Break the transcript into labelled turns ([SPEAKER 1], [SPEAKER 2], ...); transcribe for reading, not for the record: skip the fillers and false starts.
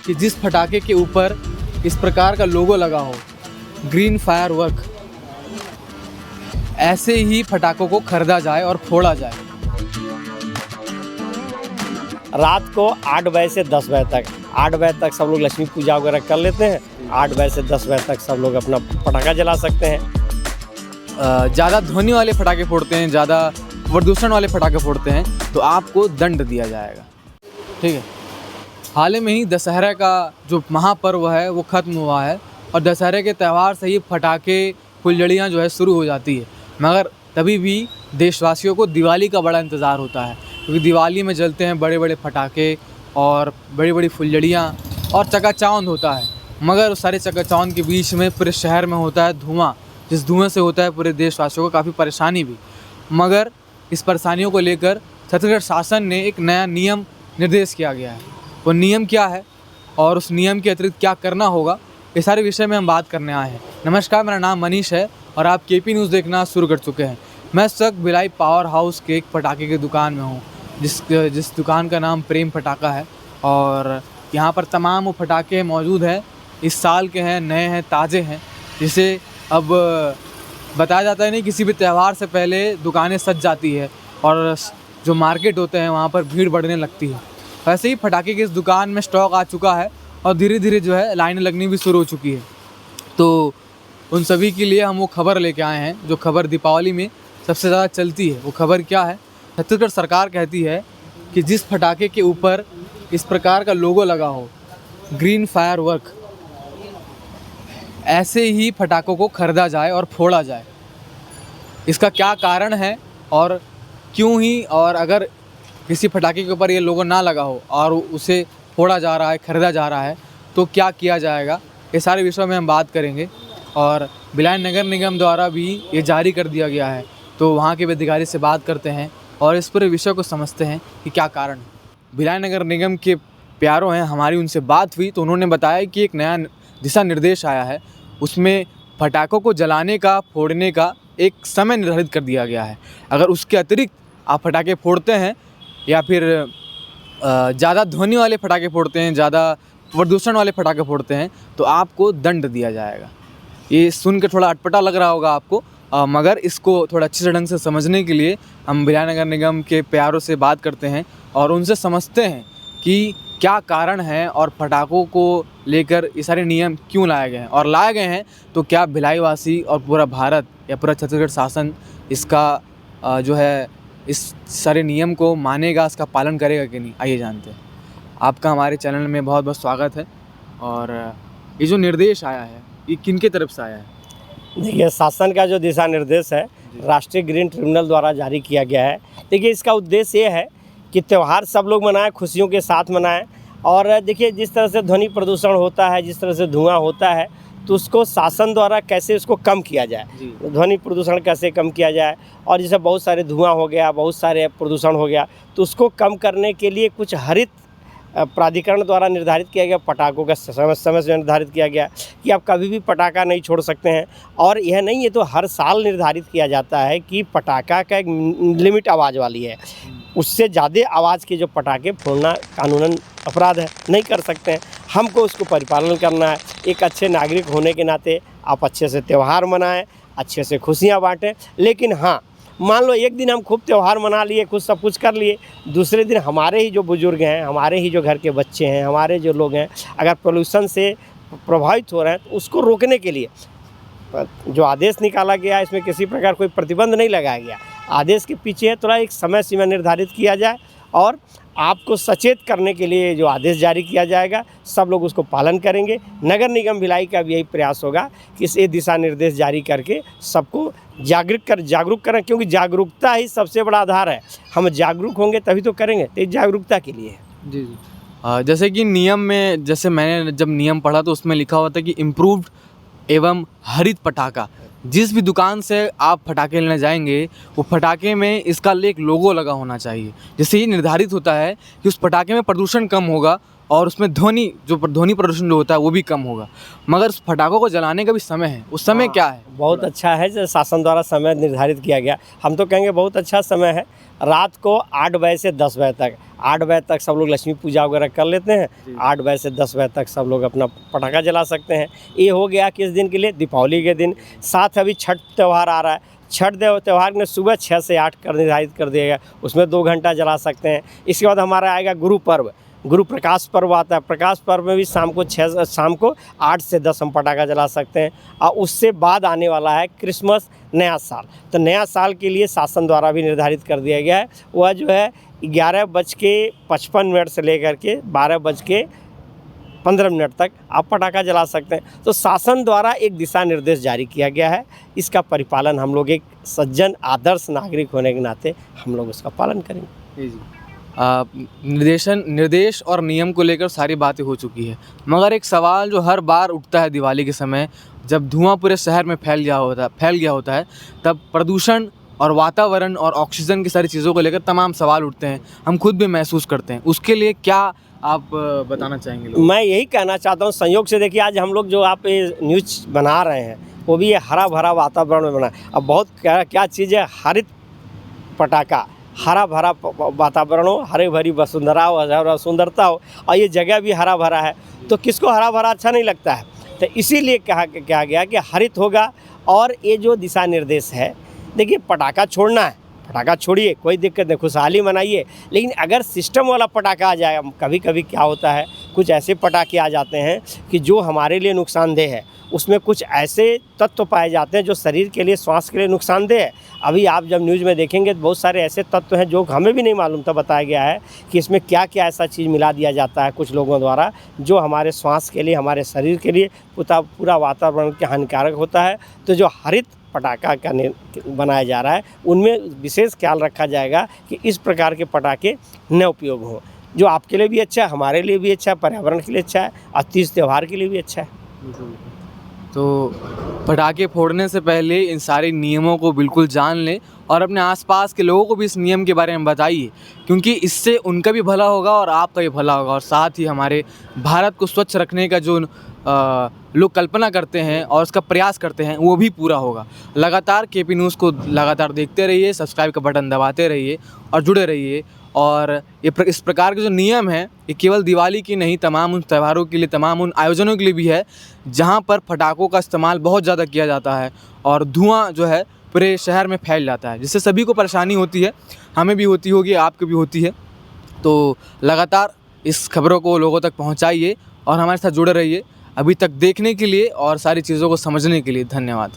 [SPEAKER 1] कि जिस पटाखे के ऊपर इस प्रकार का लोगो लगा हो, ग्रीन फायरवर्क, ऐसे ही पटाखों को खरीदा जाए और फोड़ा जाए।
[SPEAKER 2] रात को 8 बजे से 10 बजे तक 8 बजे तक सब लोग लक्ष्मी पूजा वगैरह कर लेते हैं। 8 बजे से 10 बजे तक सब लोग अपना पटाखा जला सकते हैं।
[SPEAKER 1] ज़्यादा ध्वनि वाले पटाखे फोड़ते हैं, ज़्यादा प्रदूषण वाले पटाखे फोड़ते हैं तो आपको दंड दिया जाएगा। ठीक है। हाल ही में ही दशहरा का जो महापर्व है वो ख़त्म हुआ है और दशहरे के त्यौहार से ही पटाखे फुलझड़ियाँ जो है शुरू हो जाती है, मगर तभी भी देशवासियों को दिवाली का बड़ा इंतज़ार होता है, क्योंकि दिवाली में जलते हैं बड़े बड़े पटाखे और बड़ी बड़ी फुलझड़ियाँ और चकाचौंध होता है। मगर उस सारे चकाचौंध के बीच में पूरे शहर में होता है धुआं, जिस धुएँ से होता है पूरे देशवासियों को काफ़ी परेशानी भी। मगर इस परेशानियों को लेकर छत्तीसगढ़ शासन ने एक नया नियम निर्देश किया गया है। वो नियम क्या है और उस नियम के अतिरिक्त क्या करना होगा, इस सारे विषय में हम बात करने आए हैं। नमस्कार, मेरा नाम मनीष है और आप केपी न्यूज़ देखना शुरू कर चुके हैं। मैं इस वक्त भिलाई पावर हाउस के एक पटाखे की दुकान में हूँ, जिस दुकान का नाम प्रेम पटाखा है और यहाँ पर तमाम वो पटाखे मौजूद हैं। इस साल के हैं, नए हैं, ताज़े हैं, जिसे अब बताया जाता है नहीं, किसी भी त्यौहार से पहले दुकानें सज जाती है और जो मार्केट होते हैं वहाँ पर भीड़ बढ़ने लगती है। वैसे ही पटाखे की इस दुकान में स्टॉक आ चुका है और धीरे धीरे जो है लाइनें लगनी भी शुरू हो चुकी है। तो उन सभी के लिए हम वो खबर लेके आए हैं जो खबर दीपावली में सबसे ज़्यादा चलती है। वो खबर क्या है? छत्तीसगढ़ सरकार कहती है कि जिस पटाखे के ऊपर इस प्रकार का लोगो लगा हो, ग्रीन फायरवर्क, ऐसे ही पटाखों को खरीदा जाए और फोड़ा जाए। इसका क्या कारण है और क्यों ही, और अगर किसी पटाखे के ऊपर ये लोगो ना लगा हो और उसे फोड़ा जा रहा है, खरीदा जा रहा है, तो क्या किया जाएगा, ये सारे विषयों में हम बात करेंगे। और भिलाई नगर निगम द्वारा भी ये जारी कर दिया गया है, तो वहाँ के अधिकारी से बात करते हैं और इस पूरे विषय को समझते हैं कि क्या कारण है। भिलाई नगर निगम के प्यारों हैं, हमारी उनसे बात हुई तो उन्होंने बताया कि एक नया दिशा निर्देश आया है, उसमें पटाखों को जलाने का, फोड़ने का एक समय निर्धारित कर दिया गया है। अगर उसके अतिरिक्त आप पटाखे फोड़ते हैं या फिर ज़्यादा ध्वनि वाले पटाखे फोड़ते हैं, ज़्यादा प्रदूषण वाले पटाखे फोड़ते हैं तो आपको दंड दिया जाएगा। ये सुन के थोड़ा अटपटा लग रहा होगा आपको, मगर इसको थोड़ा अच्छे ढंग से समझने के लिए हम भिलाई नगर निगम के प्यारों से बात करते हैं और उनसे समझते हैं कि क्या कारण है और पटाखों को लेकर ये सारे नियम क्यों लाए गए हैं, और लाए गए हैं तो क्या भिलाई वासी और पूरा भारत या पूरा छत्तीसगढ़ शासन इसका जो है इस सारे नियम को मानेगा, इसका पालन करेगा कि नहीं। आइए जानते हैं। आपका हमारे चैनल में बहुत बहुत स्वागत है। और ये जो निर्देश आया है ये किनके तरफ से आया है?
[SPEAKER 2] देखिए, शासन का जो दिशा निर्देश है राष्ट्रीय ग्रीन ट्रिब्यूनल द्वारा जारी किया गया है। देखिए, इसका उद्देश्य ये है कि त्यौहार सब लोग मनाएं, खुशियों के साथ मनाएं। और देखिए, जिस तरह से ध्वनि प्रदूषण होता है, जिस तरह से धुआं होता है, तो उसको शासन द्वारा कैसे उसको कम किया जाए, ध्वनि प्रदूषण कैसे कम किया जाए। और जैसे बहुत सारे धुआं हो गया, बहुत सारे प्रदूषण हो गया, तो उसको कम करने के लिए कुछ हरित प्राधिकरण द्वारा निर्धारित किया गया, पटाखों का समय से निर्धारित किया गया कि आप कभी भी पटाखा नहीं छोड़ सकते हैं। और यह नहीं, ये तो हर साल निर्धारित किया जाता है कि पटाखा का एक लिमिट आवाज़ वाली है, उससे ज़्यादा आवाज़ के जो पटाखे फोड़ना कानूनन अपराध है, नहीं कर सकते हैं। हमको उसको परिपालन करना है। एक अच्छे नागरिक होने के नाते आप अच्छे से त्यौहार मनाएं, अच्छे से खुशियाँ बाँटें। लेकिन हाँ, मान लो एक दिन हम खूब त्यौहार मना लिए, कुछ सब कुछ कर लिए, दूसरे दिन हमारे ही जो बुज़ुर्ग हैं, हमारे ही जो घर के बच्चे हैं, हमारे जो लोग हैं, अगर पोल्यूशन से प्रभावित हो रहे हैं, तो उसको रोकने के लिए जो आदेश निकाला गया, इसमें किसी प्रकार कोई प्रतिबंध नहीं लगाया गया। आदेश के पीछे थोड़ा एक समय सीमा निर्धारित किया जाए और आपको सचेत करने के लिए जो आदेश जारी किया जाएगा, सब लोग उसको पालन करेंगे। नगर निगम भिलाई का भी यही प्रयास होगा कि ये दिशा निर्देश जारी करके सबको जागरूक करें, क्योंकि जागरूकता ही सबसे बड़ा आधार है। हम जागरूक होंगे तभी तो करेंगे, तो जागरूकता के लिए है।
[SPEAKER 1] जी। जैसे कि नियम में, जैसे मैंने जब नियम पढ़ा तो उसमें लिखा हुआ था कि इम्प्रूव्ड एवं हरित पटाखा। जिस भी दुकान से आप पटाखे लेने जाएंगे वो पटाखे में इसका एक लोगो लगा होना चाहिए, जिससे ये निर्धारित होता है कि उस पटाखे में प्रदूषण कम होगा और उसमें ध्वनि प्रदूषण जो होता है वो भी कम होगा। मगर उस पटाखों को जलाने का भी समय है, उस समय क्या है?
[SPEAKER 2] बहुत अच्छा है जो शासन द्वारा समय निर्धारित किया गया। हम तो कहेंगे बहुत अच्छा समय है। रात को 8 बजे से 10 बजे तक, 8 बजे तक सब लोग लक्ष्मी पूजा वगैरह कर लेते हैं। 8 बजे से 10 बजे तक सब लोग अपना पटाखा जला सकते हैं। ये हो गया किस दिन के लिए? दीपावली के दिन। साथ अभी छठ त्यौहार आ रहा है। छठ त्यौहार में सुबह 6 से 8 कर निर्धारित कर दिया गया, उसमें 2 घंटा जला सकते हैं। इसके बाद हमारा आएगा गुरु पर्व, गुरु प्रकाश पर्व आता है। प्रकाश पर्व में भी शाम को 8 से 10 हम पटाखा जला सकते हैं। और उससे बाद आने वाला है क्रिसमस, नया साल। तो नया साल के लिए शासन द्वारा भी निर्धारित कर दिया गया है, वह जो है 11:55 से लेकर के 12:15 तक आप पटाखा जला सकते हैं। तो शासन द्वारा एक दिशा निर्देश जारी किया गया है, इसका परिपालन हम लोग एक सज्जन आदर्श नागरिक होने के नाते हम लोग उसका पालन करेंगे।
[SPEAKER 1] निर्देश और नियम को लेकर सारी बातें हो चुकी है, मगर एक सवाल जो हर बार उठता है दिवाली के समय, जब धुआं पूरे शहर में फैल गया होता है, तब प्रदूषण और वातावरण और ऑक्सीजन की सारी चीज़ों को लेकर तमाम सवाल उठते हैं, हम खुद भी महसूस करते हैं। उसके लिए क्या आप बताना चाहेंगे लोग?
[SPEAKER 2] मैं यही कहना चाहता हूँ, संयोग से देखिए आज हम लोग जो आप ये न्यूज़ बना रहे हैं वो भी ये हरा भरा वातावरण में बना। अब बहुत क्या चीज़ है, हरित पटाखा, हरा भरा वातावरण हो, हरी भरी वसुंधरा हो, सुंदरता हो, और ये जगह भी हरा भरा है, तो किसको हरा भरा अच्छा नहीं लगता है? तो इसीलिए कहा गया कि हरित होगा। और ये जो दिशा निर्देश है, देखिए पटाखा छोड़ना है, पटाखा छोड़िए, कोई दिक्कत नहीं, खुशहाली मनाइए। लेकिन अगर सिस्टम वाला पटाखा आ जाए, कभी कभी क्या होता है, कुछ ऐसे पटाखे आ जाते हैं कि जो हमारे लिए नुकसानदेह है, उसमें कुछ ऐसे तत्व पाए जाते हैं जो शरीर के लिए, स्वास्थ्य के लिए नुकसानदेह है। अभी आप जब न्यूज़ में देखेंगे तो बहुत सारे ऐसे तत्व हैं जो हमें भी नहीं मालूम था, बताया गया है कि इसमें क्या क्या ऐसा चीज़ मिला दिया जाता है कुछ लोगों द्वारा, जो हमारे स्वास्थ्य के लिए, हमारे शरीर के लिए, पूरा वातावरण के हानिकारक होता है। तो जो हरित पटाखा का बनाया जा रहा है, उनमें विशेष ख्याल रखा जाएगा कि इस प्रकार के पटाखे न उपयोग हों, जो आपके लिए भी अच्छा है, हमारे लिए भी अच्छा है, पर्यावरण के लिए अच्छा है, और तीज त्यौहार के लिए भी अच्छा है।
[SPEAKER 1] तो पटाखे फोड़ने से पहले इन सारे नियमों को बिल्कुल जान लें और अपने आसपास के लोगों को भी इस नियम के बारे में बताइए, क्योंकि इससे उनका भी भला होगा और आपका भी भला होगा, और साथ ही हमारे भारत को स्वच्छ रखने का जो लोग कल्पना करते हैं और उसका प्रयास करते हैं वो भी पूरा होगा। लगातार केपी न्यूज़ को लगातार देखते रहिए, सब्सक्राइब का बटन दबाते रहिए और जुड़े रहिए। और इस प्रकार के जो नियम हैं ये केवल दिवाली की नहीं, तमाम उन त्योहारों के लिए, तमाम उन आयोजनों के लिए भी है जहाँ पर पटाखों का इस्तेमाल बहुत ज़्यादा किया जाता है और धुआं जो है पूरे शहर में फैल जाता है, जिससे सभी को परेशानी होती है, हमें भी होती होगी, आपको भी होती है। तो लगातार इस खबरों को लोगों तक पहुँचाइए और हमारे साथ जुड़े रहिए। अभी तक देखने के लिए और सारी चीज़ों को समझने के लिए धन्यवाद।